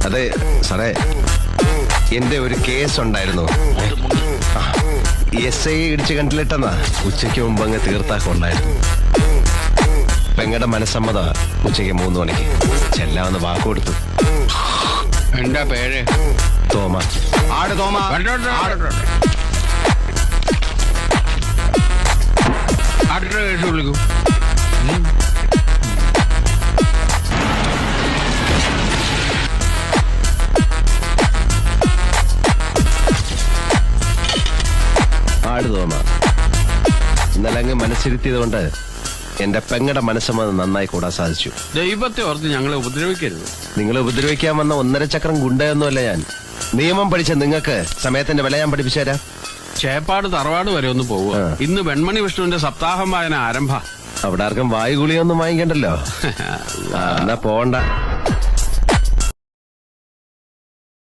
അതെ സാറേ, എന്റെ ഒരു കേസ് ഉണ്ടായിരുന്നു. SI ഇടിച്ച് കണ്ടിലിട്ടെന്നാ ഉച്ചയ്ക്ക് മുമ്പ് അങ്ങ് തീർത്താക്കൊണ്ടായിരുന്നു. പെങ്ങടെ മനസ്സമ്മത ഉച്ചയ്ക്ക് 3 മണിക്ക് ചെല്ലാമെന്ന് വാക്ക് കൊടുത്തു. എന്താ പേര്? തോമ. ആട് തോമ. അടുത്ത കേസ് വിളിക്കൂ. ആട് തോമ. ഇന്നലെ അങ്ങ് മനസ്സിരുത്തിയത് കൊണ്ട് എന്റെ പെങ്ങടെ മനസ്സമ്മതം നന്നായി കൂടാൻ സാധിച്ചു. ദൈവത്തെ ഓർത്ത് ഞങ്ങളെ ഉപദ്രവിക്കരുത്. നിങ്ങളെ ഉപദ്രവിക്കാൻ വന്ന 1.5 ചക്രം ഗുണ്ടയൊന്നുമല്ല ഞാൻ. നിയമം പഠിച്ച നിങ്ങൾക്ക് സമയത്തിന്റെ വില ഞാൻ പഠിപ്പിച്ചു തരാം. ചേപ്പാട് തറവാട് വരെ ഒന്ന് പോവുക. ഇന്ന് വെൺമണി വിഷ്ണുവിന്റെ സപ്താഹം വായന ആരംഭ. അവിടെ ആർക്കും വായുഗുളിയൊന്നും വാങ്ങിക്കണ്ടല്ലോ. എന്നാ പോണ്ട.